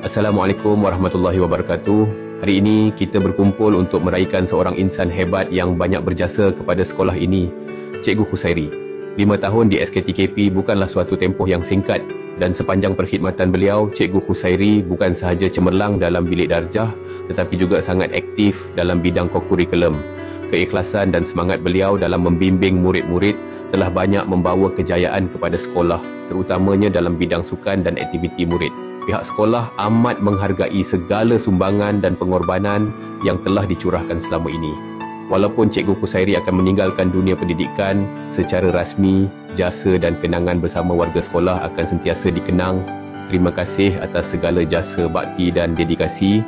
Assalamualaikum warahmatullahi wabarakatuh. Hari ini kita berkumpul untuk meraihkan seorang insan hebat yang banyak berjasa kepada sekolah ini, Cikgu Khusairi. 5 tahun di SKTKP bukanlah suatu tempoh yang singkat, dan sepanjang perkhidmatan beliau, Cikgu Khusairi bukan sahaja cemerlang dalam bilik darjah tetapi juga sangat aktif dalam bidang kokurikulum. Keikhlasan dan semangat beliau dalam membimbing murid-murid telah banyak membawa kejayaan kepada sekolah, terutamanya dalam bidang sukan dan aktiviti murid. Pihak sekolah amat menghargai segala sumbangan dan pengorbanan yang telah dicurahkan selama ini. Walaupun Cikgu Khusairi akan meninggalkan dunia pendidikan secara rasmi, jasa dan kenangan bersama warga sekolah akan sentiasa dikenang. Terima kasih atas segala jasa bakti dan dedikasi.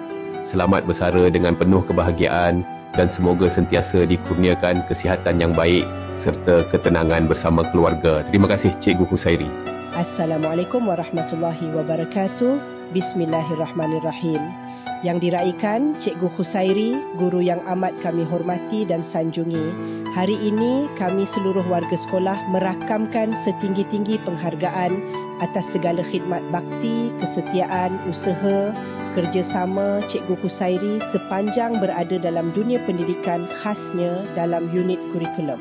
Selamat bersara dengan penuh kebahagiaan dan semoga sentiasa dikurniakan kesihatan yang baik serta ketenangan bersama keluarga. Terima kasih Cikgu Khusairi. Assalamualaikum warahmatullahi wabarakatuh. Bismillahirrahmanirrahim. Yang diraikan Cikgu Khusairi, guru yang amat kami hormati dan sanjungi. Hari ini kami seluruh warga sekolah merakamkan setinggi-tinggi penghargaan atas segala khidmat bakti, kesetiaan, usaha, kerjasama Cikgu Khusairi sepanjang berada dalam dunia pendidikan, khasnya dalam unit kurikulum.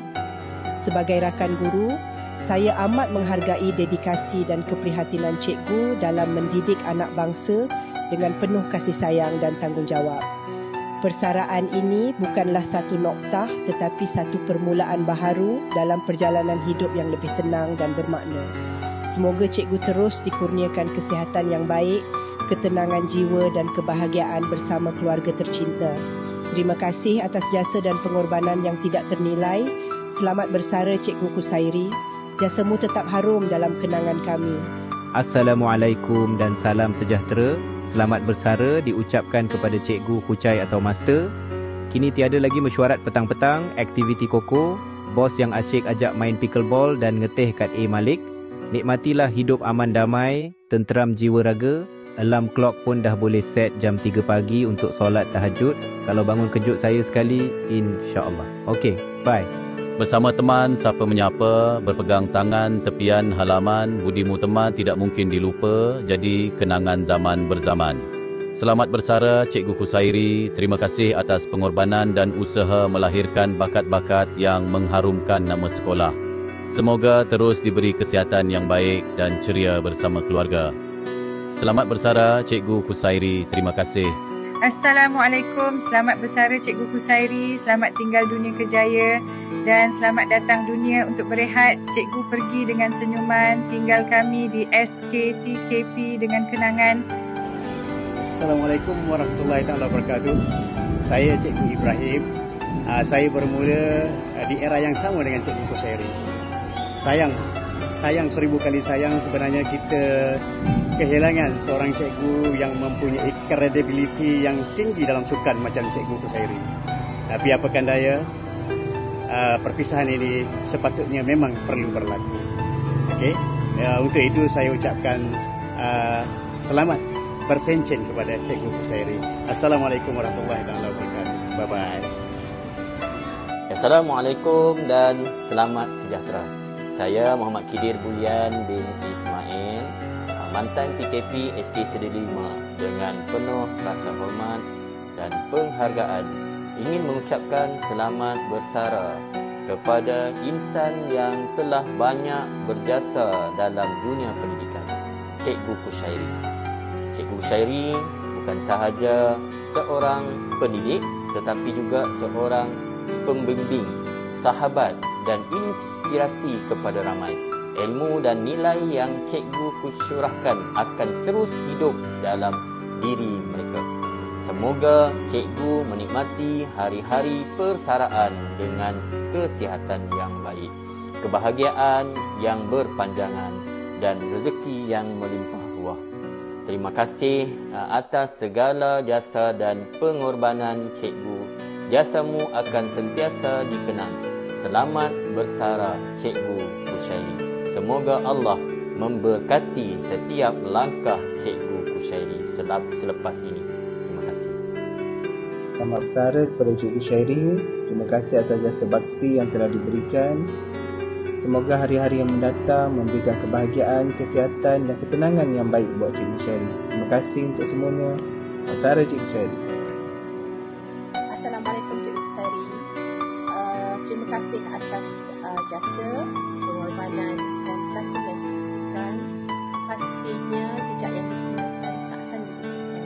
Sebagai rakan guru, saya amat menghargai dedikasi dan keprihatinan cikgu dalam mendidik anak bangsa dengan penuh kasih sayang dan tanggungjawab. Persaraan ini bukanlah satu noktah tetapi satu permulaan baharu dalam perjalanan hidup yang lebih tenang dan bermakna. Semoga cikgu terus dikurniakan kesihatan yang baik, ketenangan jiwa dan kebahagiaan bersama keluarga tercinta. Terima kasih atas jasa dan pengorbanan yang tidak ternilai. Selamat bersara Cikgu Khusairi. Jasamu tetap harum dalam kenangan kami. Assalamualaikum dan salam sejahtera. Selamat bersara diucapkan kepada Cikgu Khucai atau Master. Kini tiada lagi mesyuarat petang-petang, aktiviti koko, bos yang asyik ajak main pickleball dan ngeteh kat A. Malik. Nikmatilah hidup aman damai, tenteram jiwa raga. Alarm clock pun dah boleh set jam 3 pagi untuk solat tahajud. Kalau bangun kejut saya sekali, insya-Allah. Okey, bye. Bersama teman, siapa menyapa, berpegang tangan, tepian halaman, budimu teman tidak mungkin dilupa, jadi kenangan zaman berzaman. Selamat bersara Cikgu Khusairi, terima kasih atas pengorbanan dan usaha melahirkan bakat-bakat yang mengharumkan nama sekolah. Semoga terus diberi kesihatan yang baik dan ceria bersama keluarga. Selamat bersara Cikgu Khusairi, terima kasih. Assalamualaikum, selamat bersara Cikgu Khusairi, selamat tinggal dunia kejaya dan selamat datang dunia untuk berehat. Cikgu pergi dengan senyuman, tinggal kami di SKTKP dengan kenangan. Assalamualaikum warahmatullahi wabarakatuh. Saya Cikgu Ibrahim. Saya bermula di era yang sama dengan Cikgu Khusairi. Sayang 1000 kali sayang sebenarnya kita kehilangan seorang cikgu yang mempunyai kredibiliti yang tinggi dalam sukan macam Cikgu Khusairi. Tapi apakan daya, perpisahan ini sepatutnya memang perlu berlaku. Okey, untuk itu saya ucapkan selamat berpencen kepada Cikgu Khusairi. Assalamualaikum warahmatullahi wabarakatuh. Bye bye. Assalamualaikum dan selamat sejahtera. Saya Muhammad Khidir Bulian bin Ismail, mantan PKP SK Sedi 5, dengan penuh rasa hormat dan penghargaan ingin mengucapkan selamat bersara kepada insan yang telah banyak berjasa dalam dunia pendidikan, Cikgu Khusairi. Cikgu Khusairi bukan sahaja seorang pendidik tetapi juga seorang pembimbing, sahabat dan inspirasi kepada ramai. Ilmu dan nilai yang cikgu curahkan akan terus hidup dalam diri mereka. Semoga cikgu menikmati hari-hari persaraan dengan kesihatan yang baik, kebahagiaan yang berpanjangan dan rezeki yang melimpah ruah. Terima kasih atas segala jasa dan pengorbanan cikgu. Jasamu akan sentiasa dikenang. Selamat bersara Cikgu Khusairi. Semoga Allah memberkati setiap langkah Cikgu Khusairi selepas ini. Terima kasih. Selamat bersara kepada Cikgu Khusairi. Terima kasih atas jasa bakti yang telah diberikan. Semoga hari-hari yang mendatang memberikan kebahagiaan, kesihatan dan ketenangan yang baik buat Cikgu Syahri. Terima kasih untuk semuanya. Bersara Cikgu Syahri. Assalamualaikum Cikgu Syahri. Terima kasih atas jasa, pengorbanan dan kasih yang diberikan. Pastinya jejak yang ditinggalkan tak akan dilupakan.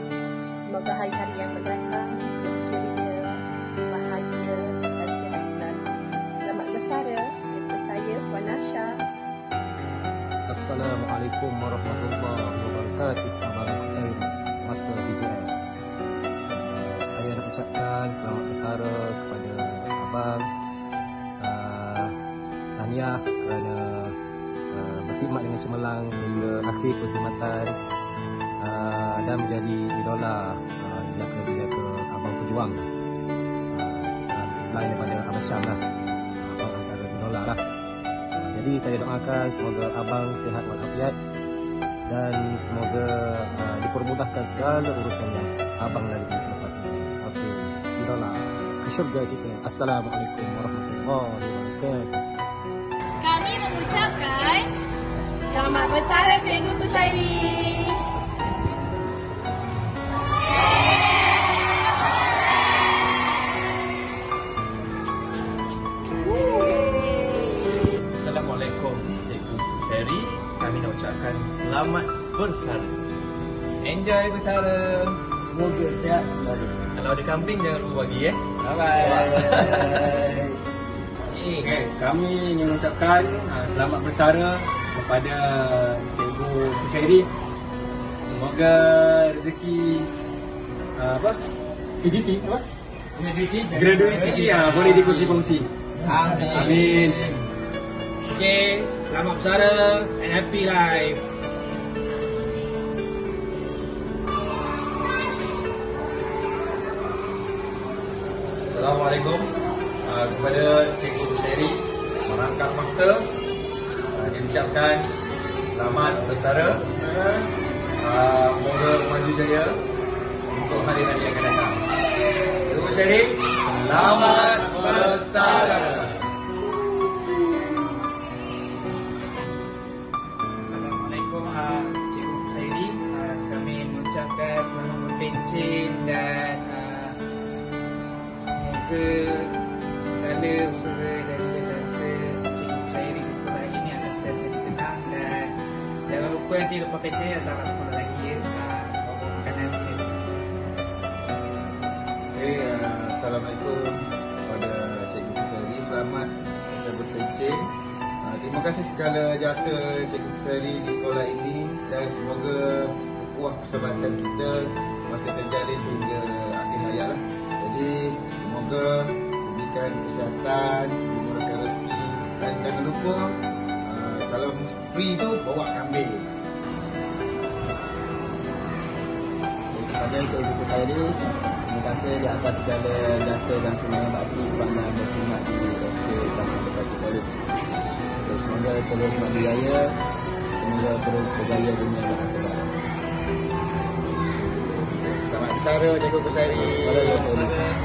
Semoga hari-hari yang mendatang terus ceria, bahagia dan sihat selalu. Selamat bersara daripada saya, Puan Nasha. Assalamualaikum warahmatullahi wabarakatuh. Abang Syahri, Master DJI. Saya nak ucapkan selamat bersara kepada abang. Tahniah kerana berkhidmat dengan cemerlang sehingga akhir perkhidmatan dan menjadi idola jejaka abang pejuang. Selain daripada Abang Syam lah, abang antara idola lah. Jadi saya doakan semoga abang sihat walafiat dan semoga dipermudahkan segala urusan yang abang lalui selepas ini. Okey, idola ke syurga kita. Assalamualaikum warahmatullahi wabarakatuh. Kami mengucapkan selamat bersara Cikgu Syahri. Assalamualaikum Cikgu Syahri. Kami nak ucapkan selamat bersara. Enjoy bersara. Semoga sihat selalu. Kalau ada kambing jangan lupa bagi Bye-bye. Okay, kami ingin mengucapkan selamat bersara kepada Cikgu Syahri. Semoga rezeki PGP graduity boleh dikongsi-kongsi. Amin. Okay, selamat bersara and happy life. Assalamualaikum kepada Cikgu Syahri, merangkap master. Diucapkan selamat bersara. Semoga maju jaya untuk hari-hari yang akan datang. Cikgu Syahri, selamat bersara. Assalamualaikum Cikgu Syahri. Kami mengucapkan selamat berpencen dan semoga segala usaha dan juga jasa Cikgu Syahri di sekolah ini akan sentiasa dikenang dan jangan lupa nanti lepas pencen datang sekolah lagi ya. Makanan sikit. Assalamualaikum kepada Cikgu Syahri. Selamat dan berpencen. Terima kasih segala jasa Cikgu Syahri di sekolah ini dan semoga puas persahabatan kita masih terjalin sehingga akhir hayat lah. Jadi semoga diberikan kesihatan, dimurahkan rezeki dan jangan lupa kalau free tu bawa kambing. Kepada Cikgu Syahri, terima kasih di atas segala jasa dan semangat bakti sepanjang berkhidmat di SK Taman Edukasi Polis. Semoga terus berjaya, semoga terus berjaya dunia dan akhirat. Selamat bersara Cikgu Syahri. Selamat bersara.